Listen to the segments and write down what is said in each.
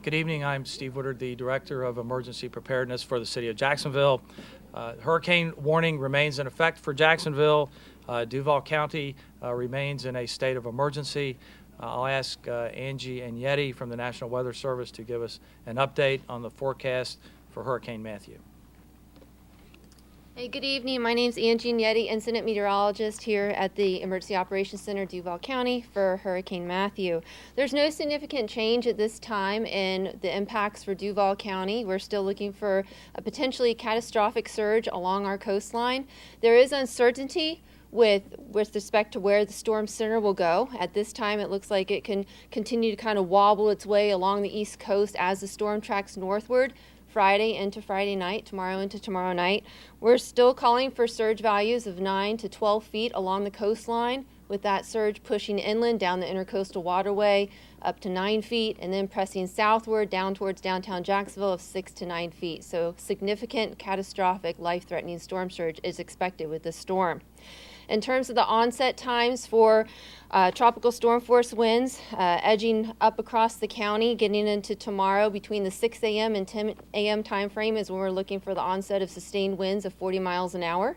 Good evening. I'm Steve Woodard, the Director of Emergency Preparedness for the City of Jacksonville. Hurricane warning remains in effect for Jacksonville. Duval County remains in a state of emergency. I'll ask Angie Agnetti from the National Weather Service to give us an update on the forecast for Hurricane Matthew. Hey, good evening. My name is Angie Agnetti, Incident Meteorologist here at the Emergency Operations Center, Duval County, for Hurricane Matthew. There's no significant change at this time in the impacts for Duval County. We're still looking for a potentially catastrophic surge along our coastline. There is uncertainty with respect to where the storm center will go. At this time, it looks like it can continue to kind of wobble its way along the East Coast as the storm tracks northward. Friday into Friday night, tomorrow into tomorrow night. We're still calling for surge values of 9 to 12 feet along the coastline, with that surge pushing inland down the intercoastal waterway up to 9 feet, and then pressing southward down towards downtown Jacksonville of 6 to 9 feet. So significant, catastrophic, life-threatening storm surge is expected with this storm. In terms of the onset times for tropical storm force winds edging up across the county, getting into tomorrow between the 6 a.m. and 10 a.m. time frame is when we're looking for the onset of sustained winds of 40 miles an hour.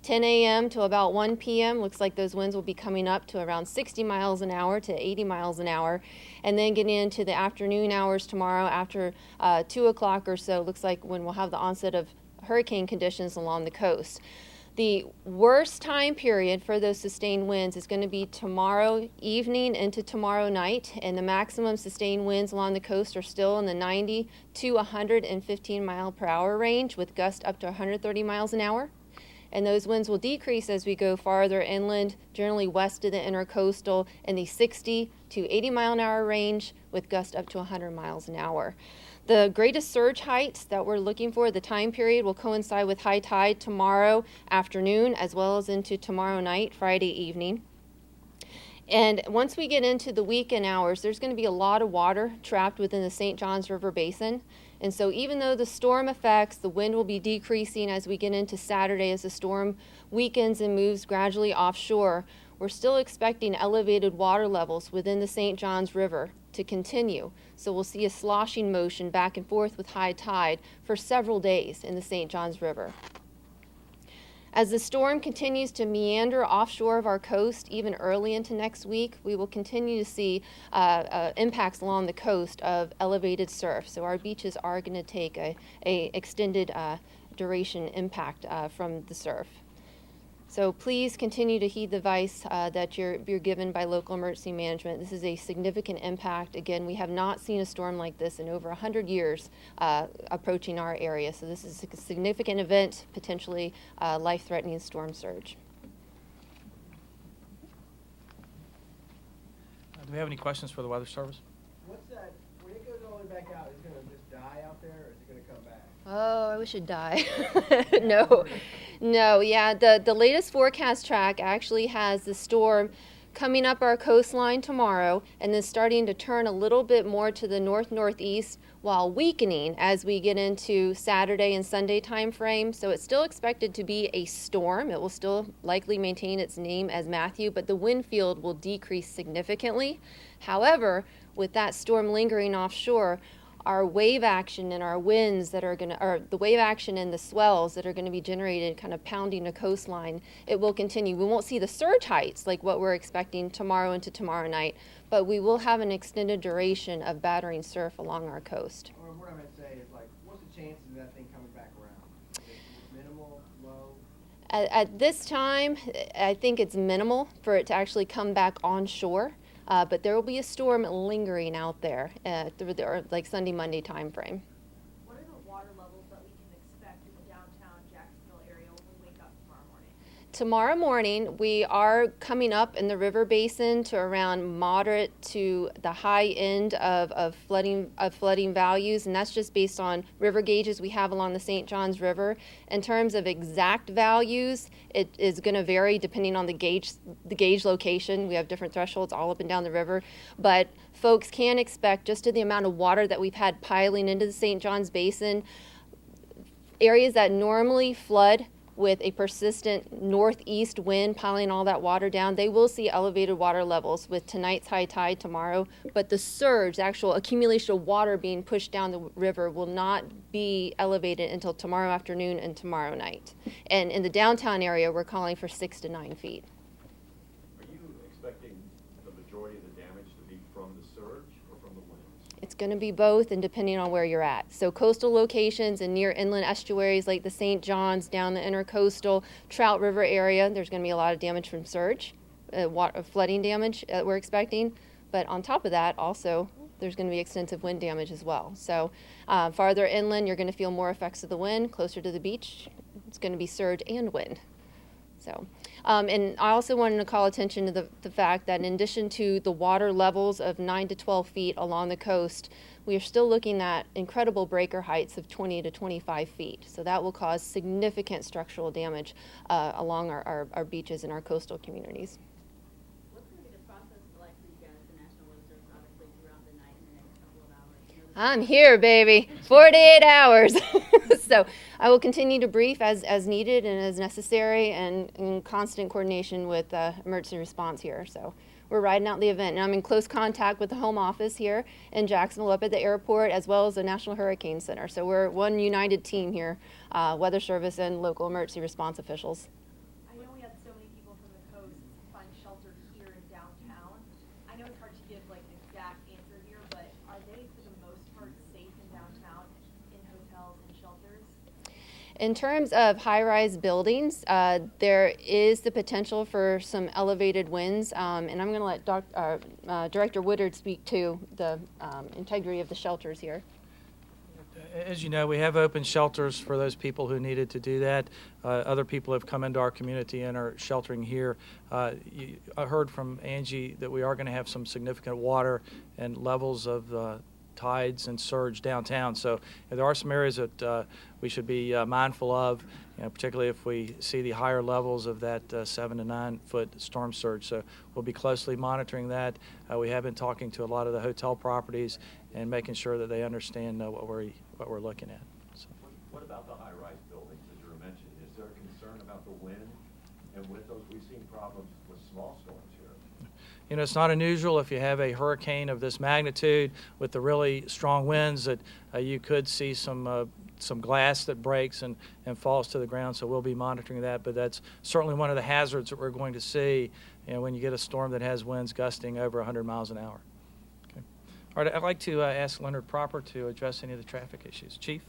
10 a.m. to about 1 p.m. looks like those winds will be coming up to around 60 miles an hour to 80 miles an hour. And then getting into the afternoon hours tomorrow after 2 o'clock or so, looks like when we'll have the onset of hurricane conditions along the coast. The worst time period for those sustained winds is going to be tomorrow evening into tomorrow night, and the maximum sustained winds along the coast are still in the 90 to 115 mile per hour range, with gusts up to 130 miles an hour. And those winds will decrease as we go farther inland, generally west of the intercoastal, in the 60 to 80 mile an hour range, with gusts up to 100 miles an hour. The greatest surge heights that we're looking for, the time period, will coincide with high tide tomorrow afternoon as well as into tomorrow night, Friday evening. And once we get into the weekend hours, there's going to be a lot of water trapped within the St. Johns River Basin. And so even though the storm affects, the wind will be decreasing as we get into Saturday as the storm weakens and moves gradually offshore, we're still expecting elevated water levels within the St. Johns River to continue. So we'll see a sloshing motion back and forth with high tide for several days in the St. Johns River. As the storm continues to meander offshore of our coast, even early into next week, we will continue to see impacts along the coast of elevated surf. So our beaches are going to take a extended duration impact from the surf. So please continue to heed the advice that you're given by local emergency management. This is a significant impact. Again, we have not seen a storm like this in over 100 years approaching our area. So this is a significant event, potentially life-threatening storm surge. Do we have any questions for the Weather Service? What's that, when it goes all the way back out, is it going to just die out there, or is it going to come back? Oh, I wish it'd die. No, yeah, the latest forecast track actually has the storm coming up our coastline tomorrow and then starting to turn a little bit more to the north-northeast while weakening as we get into Saturday and Sunday time frame. So it's still expected to be a storm. It will still likely maintain its name as Matthew, but the wind field will decrease significantly. However, with that storm lingering offshore, our wave action and our winds that are going to, or the wave action and the swells that are going to be generated kind of pounding the coastline, it will continue. We won't see the surge heights like what we're expecting tomorrow into tomorrow night, but we will have an extended duration of battering surf along our coast. Or what I meant to say is, like, what's the chances of that thing coming back around? Is it minimal, low? At this time, I think it's minimal for it to actually come back onshore. But there will be a storm lingering out there through the like Sunday, Monday time frame. What are the water levels that we can expect in the downtown Jacksonville area when we wake up tomorrow morning? Tomorrow morning, we are coming up in the river basin to around moderate to the high end of flooding values, and that's just based on river gauges we have along the St. Johns River. In terms of exact values, it is going to vary depending on the gauge location. We have different thresholds all up and down the river, but folks can expect, just to the amount of water that we've had piling into the St. Johns Basin, areas that normally flood with a persistent northeast wind piling all that water down, they will see elevated water levels with tonight's high tide tomorrow. But the surge, the actual accumulation of water being pushed down the river, will not be elevated until tomorrow afternoon and tomorrow night. And in the downtown area, we're calling for 6 to 9 feet. Are you expecting the majority of the damage to be from the surge or from the winds? It's going to be both, and depending on where you're at. So coastal locations and near inland estuaries like the St. Johns, down the intercoastal Trout River area, there's going to be a lot of damage from surge, flooding damage that we're expecting. But on top of that, also, there's going to be extensive wind damage as well. So farther inland, you're going to feel more effects of the wind. Closer to the beach, it's going to be surge and wind. So, and I also wanted to call attention to the fact that in addition to the water levels of 9 to 12 feet along the coast, we are still looking at incredible breaker heights of 20 to 25 feet. So that will cause significant structural damage along our beaches and our coastal communities. What's going to be the process like for you guys, the National Weather Service, obviously throughout the night and the next couple of hours? You know, I'm here, baby. 48 hours. So I will continue to brief as needed and as necessary, and in constant coordination with emergency response here. So we're riding out the event, and I'm in close contact with the home office here in Jacksonville up at the airport, as well as the National Hurricane Center. So we're one united team here, Weather Service and local emergency response officials. I know we had so many people from the coast find shelter here in downtown. I know it's hard to give like an exact answer here, but are they for the most part safe in downtown, in hotels and shelters? In terms of high-rise buildings, there is the potential for some elevated winds, and I'm going to let Director Woodard speak to the integrity of the shelters here. As you know, we have open shelters for those people who needed to do that. Other people have come into our community and are sheltering here. I heard from Angie that we are going to have some significant water and levels of tides and surge downtown. So there are some areas that we should be mindful of, particularly if we see the higher levels of that 7 to 9 foot storm surge. So we'll be closely monitoring that. We have been talking to a lot of the hotel properties and making sure that they understand what we're looking at. So. What about the high-rise buildings that you were mentioning? Is there a concern about the wind? And with those, we've seen problems with small storms here. It's not unusual if you have a hurricane of this magnitude with the really strong winds that you could see some glass that breaks and falls to the ground. So we'll be monitoring that. But that's certainly one of the hazards that we're going to see when you get a storm that has winds gusting over 100 miles an hour. Okay. All right, I'd like to ask Leonard Proper to address any of the traffic issues. Chief?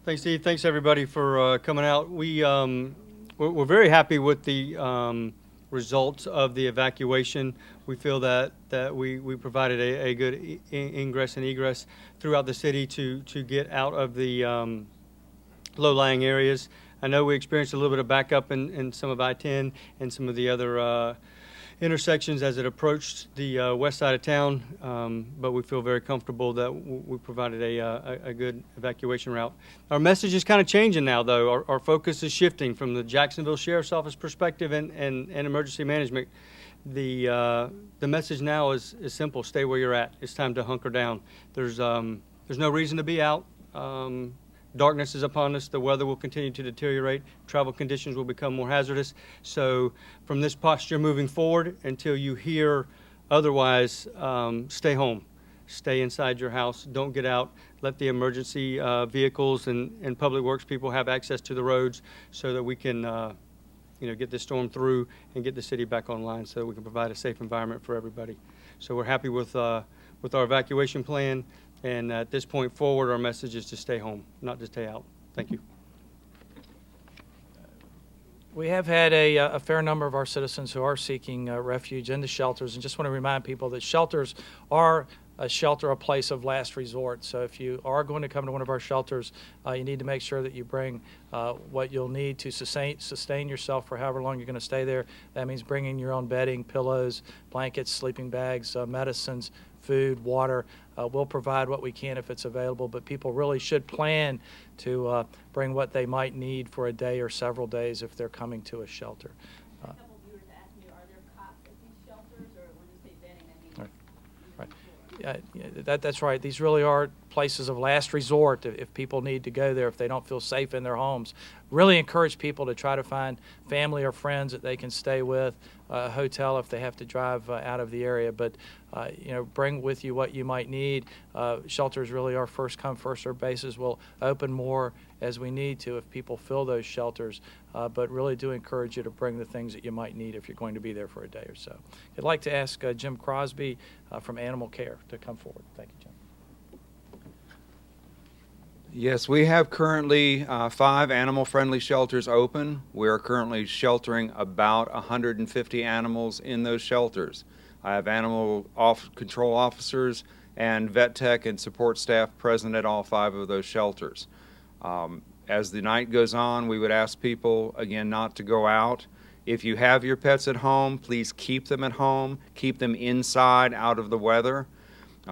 Thanks, Steve. Thanks, everybody, for coming out. We're very happy with the results of the evacuation. We feel that we provided a good ingress and egress throughout the city to get out of the low-lying areas. I know we experienced a little bit of backup in some of I-10 and some of the other intersections as it approached the west side of town, but we feel very comfortable that we provided a good evacuation route. Our message is kind of changing now, though. Our focus is shifting from the Jacksonville Sheriff's Office perspective and emergency management. The message now is simple: stay where you're at. It's time to hunker down. There's no reason to be out. Darkness is upon us. The weather will continue to deteriorate. Travel conditions will become more hazardous. So from this posture moving forward, until you hear otherwise, stay home. Stay inside your house. Don't get out. Let the emergency vehicles and public works people have access to the roads so that we can get this storm through and get the city back online so that we can provide a safe environment for everybody. So we're happy with our evacuation plan. And at this point forward, our message is to stay home, not to stay out. Thank you. We have had a fair number of our citizens who are seeking refuge in the shelters, and just want to remind people that shelters are a place of last resort. So if you are going to come to one of our shelters, you need to make sure that you bring what you'll need to sustain yourself for however long you're going to stay there. That means bringing your own bedding, pillows, blankets, sleeping bags, medicines, food, water. We'll provide what we can if it's available, but people really should plan to bring what they might need for a day or several days if they're coming to a shelter. a couple of viewers asked me, are there cops at these shelters, or when you say bedding, I mean? Right. Yeah, that's right. These really are places of last resort if people need to go there, if they don't feel safe in their homes. Really encourage people to try to find family or friends that they can stay with, a hotel if they have to drive out of the area. But bring with you what you might need. Shelters really are first come, first served basis. We'll open more as we need to if people fill those shelters. But really do encourage you to bring the things that you might need if you're going to be there for a day or so. I'd like to ask Jim Crosby from Animal Care to come forward. Thank you, Jim. Yes, we have currently 5 animal-friendly shelters open. We are currently sheltering about 150 animals in those shelters. I have animal control officers and vet tech and support staff present at all 5 of those shelters. As the night goes on, we would ask people, again, not to go out. If you have your pets at home, please keep them at home. Keep them inside, out of the weather.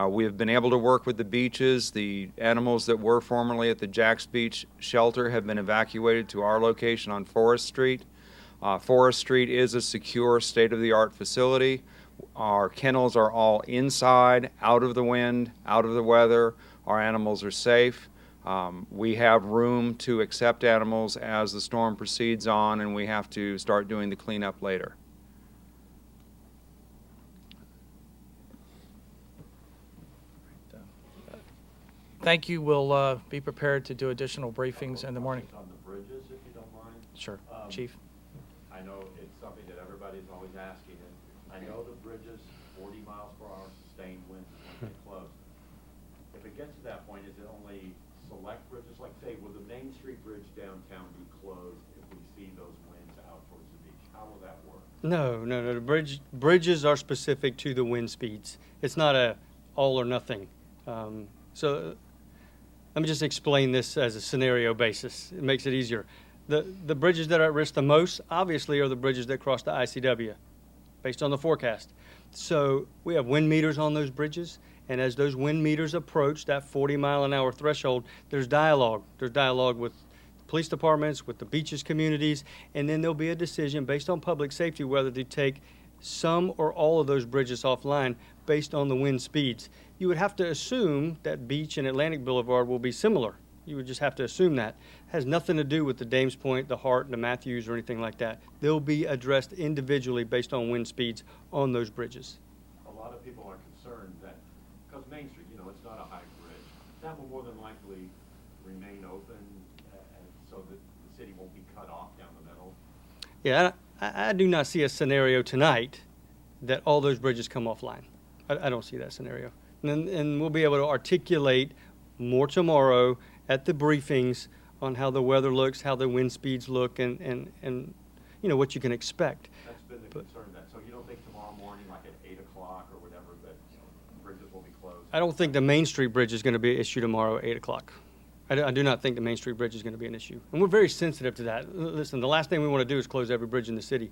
We have been able to work with the beaches. The animals that were formerly at the Jacks Beach shelter have been evacuated to our location on Forest Street. Forest Street is a secure, state-of-the-art facility. Our kennels are all inside, out of the wind, out of the weather. Our animals are safe. We have room to accept animals as the storm proceeds on, and we have to start doing the cleanup later. Thank you. We'll be prepared to do additional briefings in the morning. On the bridges, if you don't mind. Sure. Chief. I know it's something that everybody's always asking, and I know the bridges, 40 miles per hour sustained winds is when they close. If it gets to that point, is it only select bridges? Like, say, will the Main Street Bridge downtown be closed if we see those winds out towards the beach? How will that work? No. The bridges are specific to the wind speeds. It's not a all or nothing. So let me just explain this as a scenario basis. It makes it easier. The bridges that are at risk the most, obviously, are the bridges that cross the ICW, based on the forecast. So we have wind meters on those bridges, and as those wind meters approach that 40-mile-an-hour threshold, there's dialogue. There's dialogue with police departments, with the beaches communities, and then there'll be a decision based on public safety whether to take some or all of those bridges offline based on the wind speeds. You would have to assume that Beach and Atlantic Boulevard will be similar. You would just have to assume that. It has nothing to do with the Dames Point, the Hart, the Matthews, or anything like that. They'll be addressed individually based on wind speeds on those bridges. A lot of people are concerned that, because Main Street, it's not a high bridge, that will more than likely remain open so that the city won't be cut off down the middle. Yeah, I do not see a scenario tonight that all those bridges come offline. I don't see that scenario. And we'll be able to articulate more tomorrow at the briefings on how the weather looks, how the wind speeds look, and what you can expect. That's been the concern. So you don't think tomorrow morning, like at 8 o'clock or whatever, that bridges will be closed? I don't think the Main Street Bridge is going to be an issue tomorrow at 8 o'clock. I do not think the Main Street Bridge is going to be an issue. And we're very sensitive to that. Listen, the last thing we want to do is close every bridge in the city.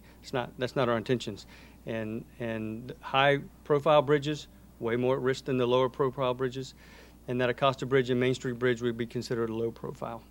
That's not our intentions. And high-profile bridges, way more at risk than the lower-profile bridges. And that Acosta Bridge and Main Street Bridge would be considered low profile.